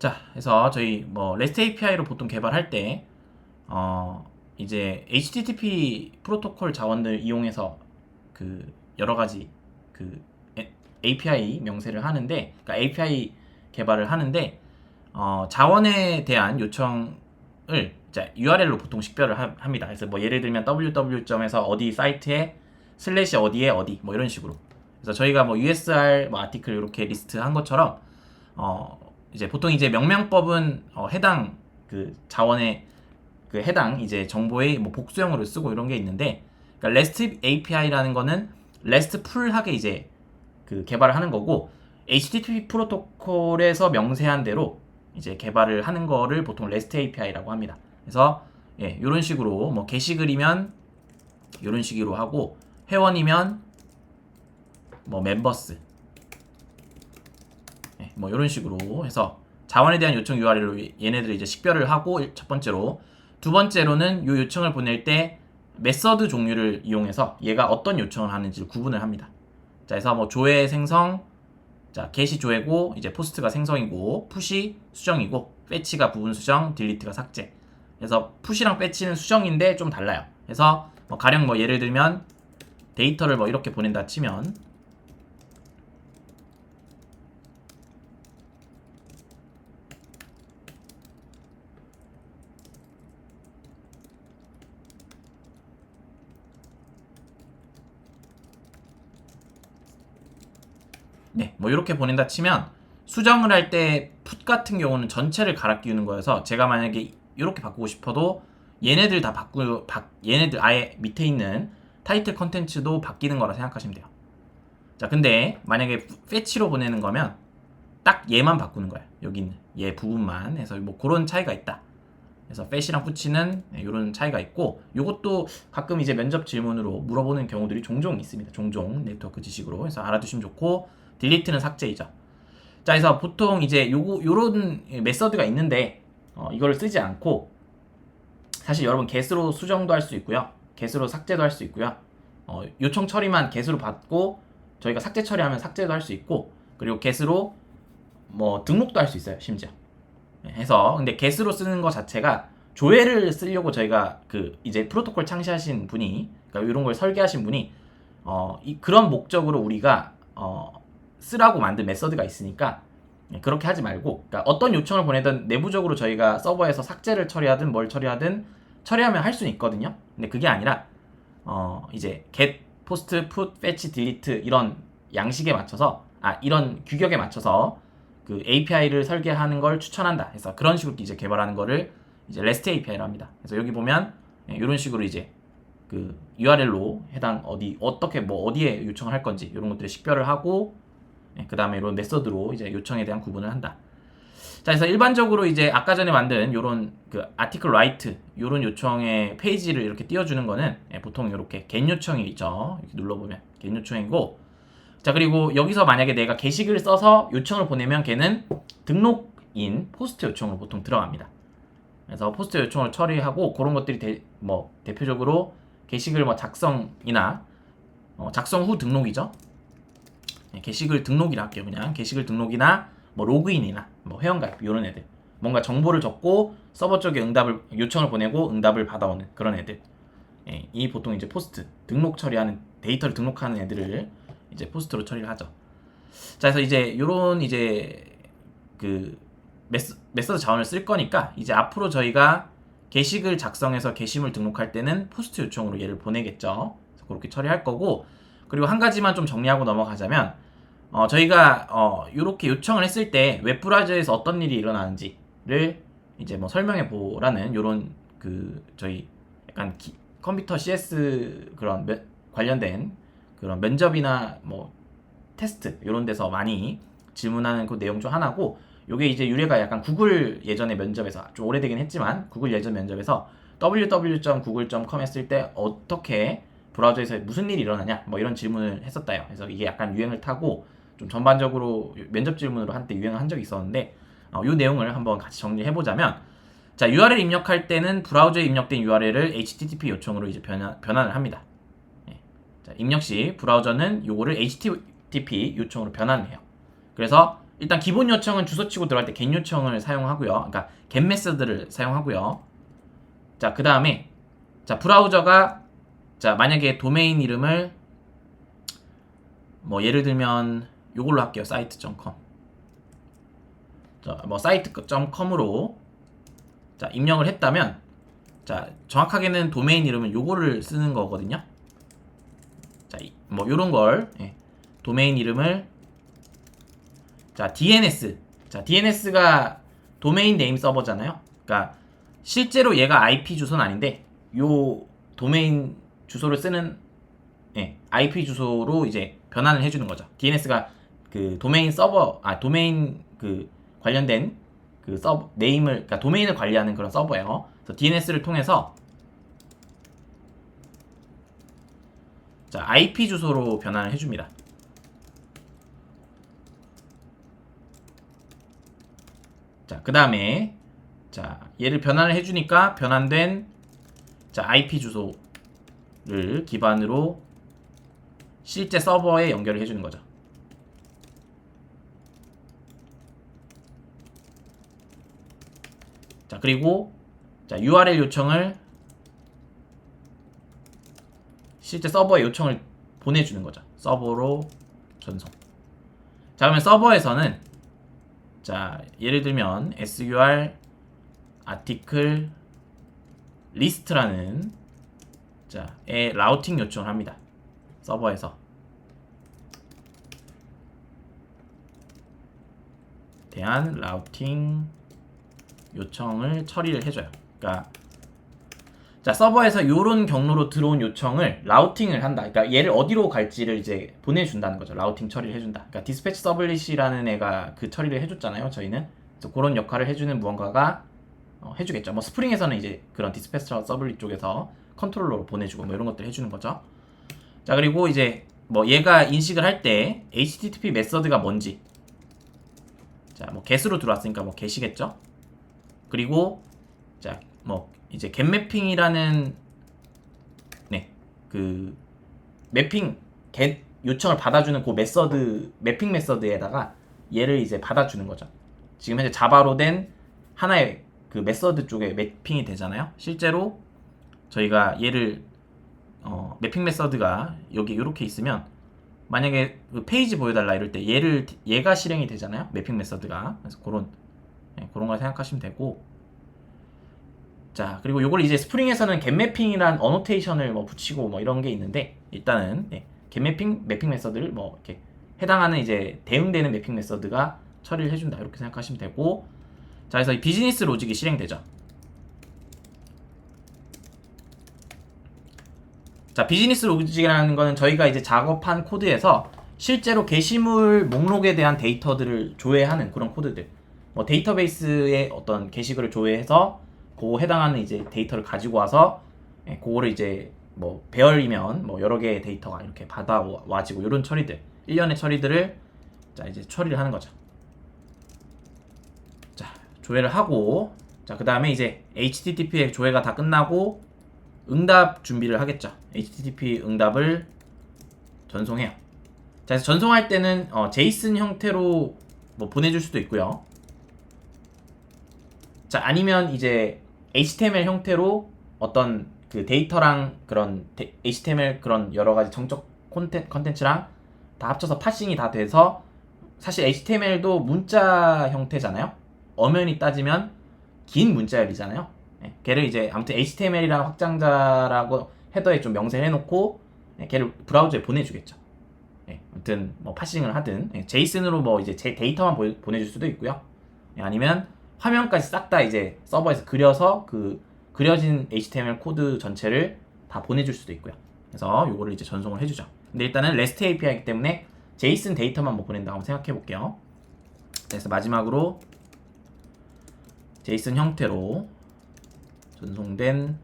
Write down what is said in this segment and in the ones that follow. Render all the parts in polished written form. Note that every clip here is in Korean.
자, 그래서 저희 뭐 REST API로 보통 개발할 때 이제 HTTP 프로토콜 자원들 이용해서 그 여러 가지 그 API 명세를 하는데, 그러니까 API 개발을 하는데 자원에 대한 요청을 URL로 보통 식별을 합니다. 그래서 뭐 예를 들면 www.에서 어디 사이트에 슬래시 어디에 어디 뭐 이런 식으로. 그래서 저희가 뭐 USR 뭐 아티클 이렇게 리스트 한 것처럼 이제 보통 이제 명명법은 해당 그 자원의 그 해당 이제 정보의 뭐 복수형으로 쓰고 이런 게 있는데, 그러니까 REST API라는 거는 RESTful하게 이제 그 개발을 하는 거고, HTTP 프로토콜에서 명세한 대로 이제 개발을 하는 거를 보통 REST API라고 합니다. 그래서 이런 식으로 뭐 게시글이면 이런 식으로 하고, 회원이면 뭐 멤버스 뭐 이런 식으로 해서 자원에 대한 요청 URL로 얘네들을 이제 식별을 하고, 첫 번째로. 두 번째로는 이 요청을 보낼 때 메서드 종류를 이용해서 얘가 어떤 요청을 하는지를 구분을 합니다. 자, 그래서 뭐 조회 생성, 자 get이 조회고, 이제 포스트가 생성이고, 푸시 수정이고, fetch가 부분 수정, 딜리트가 삭제. 그래서 푸시랑 fetch는 수정인데 좀 달라요. 그래서 뭐 가령 뭐 예를 들면 데이터를 뭐 이렇게 보낸다 치면, 뭐 이렇게 보낸다 치면, 수정을 할 때 풋 같은 경우는 전체를 갈아 끼우는 거여서 제가 만약에 이렇게 바꾸고 싶어도 얘네들 다 얘네들 아예 밑에 있는 타이틀 컨텐츠도 바뀌는 거라 생각하시면 돼요. 자, 근데 만약에 fetch로 보내는 거면 딱 얘만 바꾸는 거예요. 여기 있는 얘 부분만 해서 뭐 그런 차이가 있다. 그래서 fetch랑 push는 이런 차이가 있고, 이것도 가끔 이제 면접 질문으로 물어보는 경우들이 종종 있습니다. 종종 네트워크 지식으로. 그래서 알아두시면 좋고, 딜리트는 삭제이죠. 자, 그래서 보통 이제 요런 메서드가 있는데 이거를 쓰지 않고, 사실 여러분 get으로 수정도 할 수 있고요, get으로 삭제도 할 수 있고요, 요청 처리만 get으로 받고 저희가 삭제 처리하면 삭제도 할 수 있고, 그리고 get으로 뭐 등록도 할 수 있어요, 심지어. 해서 근데 get으로 쓰는 거 자체가 조회를 쓰려고 저희가 그 이제 프로토콜 창시하신 분이, 그러니까 이런 걸 설계하신 분이 그런 목적으로 우리가 쓰라고 만든 메서드가 있으니까 그렇게 하지 말고, 그러니까 어떤 요청을 보내든 내부적으로 저희가 서버에서 삭제를 처리하든 뭘 처리하든 처리하면 할 수는 있거든요. 근데 그게 아니라 이제 get, post, put, fetch, delete 이런 양식에 맞춰서, 이런 규격에 맞춰서 그 API를 설계하는 걸 추천한다 해서 그런 식으로 이제 개발하는 거를 이제 REST API로 합니다. 그래서 여기 보면 이런 식으로 이제 그 URL로 해당 어떻게 뭐 어디에 요청을 할 건지 이런 것들을 식별을 하고, 그 다음에 이런 메서드로 이제 요청에 대한 구분을 한다. 자, 그래서 일반적으로 이제 아까 전에 만든 요런 그 아티클 라이트 요런 요청의 페이지를 이렇게 띄워주는 거는 보통 이렇게 get 요청이 있죠. 이렇게 눌러보면 get 요청이고, 자, 그리고 여기서 만약에 내가 게시글을 써서 요청을 보내면 걔는 등록인 포스트 요청으로 보통 들어갑니다. 그래서 포스트 요청을 처리하고, 그런 것들이 뭐 대표적으로 게시글 뭐 작성이나 작성 후 등록이죠. 게시글 등록이라 할게요. 그냥 게시글 등록이나 뭐 로그인이나 뭐 회원가입 이런 애들, 뭔가 정보를 적고 서버 쪽에 요청을 보내고 응답을 받아오는 그런 애들, 이 보통 이제 포스트 등록 처리하는, 데이터를 등록하는 애들을 이제 포스트로 처리를 하죠. 자, 그래서 이제 요런 이제 그 메서드 자원을 쓸 거니까, 이제 앞으로 저희가 게시글 작성해서 게시물 등록할 때는 포스트 요청으로 얘를 보내겠죠. 그래서 그렇게 처리할 거고, 그리고 한 가지만 좀 정리하고 넘어가자면, 저희가 이렇게 요청을 했을 때 웹브라우저에서 어떤 일이 일어나는지를 이제 뭐 설명해 보라는 요런 그 저희 약간 컴퓨터 CS 그런 관련된 그런 면접이나 뭐 테스트 이런 데서 많이 질문하는 그 내용 중 하나고, 요게 이제 유래가 약간 구글 예전에 면접에서 좀 오래되긴 했지만, 구글 예전 면접에서 www.google.com 했을 때 어떻게 브라우저에서 무슨 일이 일어나냐 뭐 이런 질문을 했었다요. 그래서 이게 약간 유행을 타고 좀 전반적으로 면접 질문으로 한때 유행을 한 적이 있었는데, 이 내용을 한번 같이 정리해보자면, 자, URL 입력할 때는 브라우저에 입력된 URL을 HTTP 요청으로 이제 변환을 합니다. 자, 입력 시 브라우저는 요거를 HTTP 요청으로 변환해요. 그래서 일단 기본 요청은 주소 치고 들어갈 때 get 요청을 사용하고요. 그러니까 get 메서드를 사용하고요. 자, 그 다음에 자 브라우저가 자 만약에 도메인 이름을 뭐 예를 들면 요걸로 할게요. site.com. 자, 뭐 site.com으로 자 입력을 했다면 자 정확하게는 도메인 이름은 요거를 쓰는 거거든요. 자, 뭐 요런 걸 도메인 이름을 자 DNS 자 DNS가 도메인 네임 서버잖아요. 그러니까 실제로 얘가 IP 주소는 아닌데 요 도메인 주소를 쓰는 IP 주소로 이제 변환을 해주는 거죠. DNS가 그 도메인 서버 도메인 그 관련된 그 서버 네임을 그러니까 도메인을 관리하는 그런 서버예요. 그래서 DNS를 통해서 자 IP 주소로 변환을 해줍니다. 자, 그 다음에 자 얘를 변환을 해주니까 변환된 자 IP 주소를 기반으로 실제 서버에 연결을 해주는 거죠. 자 그리고 자 URL 요청을 실제 서버에 요청을 보내주는 거죠. 서버로 전송. 자 그러면 서버에서는 자 예를 들면 sur article list라는 자의 라우팅 요청을 합니다. 서버에서 대한 라우팅 요청을 처리를 해줘요. 그러니까 자 서버에서 요런 경로로 들어온 요청을 라우팅을 한다. 그러니까 얘를 어디로 갈지를 이제 보내준다는 거죠. 라우팅 처리를 해준다. 그러니까 디스패치 서블릿이라는 애가 그 처리를 해줬잖아요. 저희는 그래서 그런 역할을 해주는 무언가가 해주겠죠. 뭐 스프링에서는 이제 그런 디스패치 서블릿 쪽에서 컨트롤러로 보내주고 뭐 이런 것들 해주는 거죠. 자 그리고 이제 뭐 얘가 인식을 할 때 HTTP 메서드가 뭔지 자 뭐 get으로 들어왔으니까 뭐 get이겠죠. 그리고 자 뭐 이제 getMapping이라는 그 매핑 get 요청을 받아주는 그 메서드 매핑 메서드에다가 얘를 이제 받아주는 거죠. 지금 현재 자바로 된 하나의 그 메서드 쪽에 매핑이 되잖아요. 실제로 저희가 얘를 매핑 메서드가 여기 이렇게 있으면 만약에 그 페이지 보여달라 이럴 때 얘가 실행이 되잖아요. 매핑 메서드가. 그래서 그런 걸 생각하시면 되고. 자 그리고 요걸 이제 스프링에서는 getMapping이란 어노테이션을 뭐 붙이고 뭐 이런 게 있는데 일단은 getMapping 매핑 메서드를 뭐 이렇게 해당하는 이제 대응되는 매핑 메서드가 처리를 해준다 이렇게 생각하시면 되고. 자 그래서 이 비즈니스 로직이 실행되죠. 자 비즈니스 로직이라는 거는 저희가 이제 작업한 코드에서 실제로 게시물 목록에 대한 데이터들을 조회하는 그런 코드들 뭐 데이터베이스에 어떤 게시글을 조회해서 그 해당하는 이제 데이터를 가지고 와서 그거를 이제 뭐 배열이면 뭐 여러 개의 데이터가 이렇게 받아와지고 이런 처리들 일련의 처리들을 자 이제 처리를 하는 거죠. 자 조회를 하고 자 그 다음에 이제 HTTP의 조회가 다 끝나고 응답 준비를 하겠죠. HTTP 응답을 전송해요. 자, 그래서 전송할 때는 제이슨 형태로 뭐 보내줄 수도 있고요. 자, 아니면 이제 HTML 형태로 어떤 그 데이터랑 그런 HTML 그런 여러 가지 정적 컨텐츠랑 다 합쳐서 파싱이 다 돼서 사실 HTML도 문자 형태잖아요. 엄연히 따지면 긴 문자열이잖아요. 걔를 이제 아무튼 HTML이랑 확장자라고 헤더에 좀 명세를 해놓고 걔를 브라우저에 보내주겠죠. 아무튼 뭐 파싱을 하든 제이슨으로 뭐 이제 제 데이터만 보내줄 수도 있고요. 아니면 화면까지 싹 다 이제 서버에서 그려서 그 그려진 HTML 코드 전체를 다 보내줄 수도 있고요. 그래서 요거를 이제 전송을 해주죠. 근데 일단은 REST API이기 때문에 제이슨 데이터만 뭐 보낸다고 한번 생각해 볼게요. 그래서 마지막으로 제이슨 형태로 전송된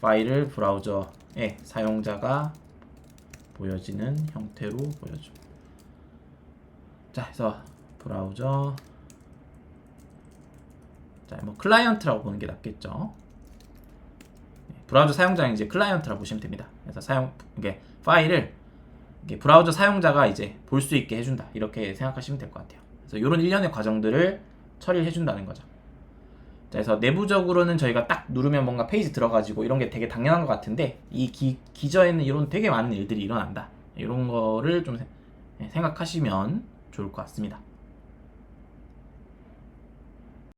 파일을 브라우저에 사용자가 보여지는 형태로 보여줘. 자, 그래서 브라우저 자, 뭐 클라이언트라고 보는 게 낫겠죠. 브라우저 사용자는 이제 클라이언트라고 보시면 됩니다. 그래서 이게 파일을 이렇게 브라우저 사용자가 이제 볼 수 있게 해준다. 이렇게 생각하시면 될 것 같아요. 그래서 이런 일련의 과정들을 처리를 해준다는 거죠. 자, 그래서 내부적으로는 저희가 딱 누르면 뭔가 페이지 들어가지고 이런 게 되게 당연한 것 같은데 이 기저에는 이런 되게 많은 일들이 일어난다. 이런 거를 좀 생각하시면 좋을 것 같습니다.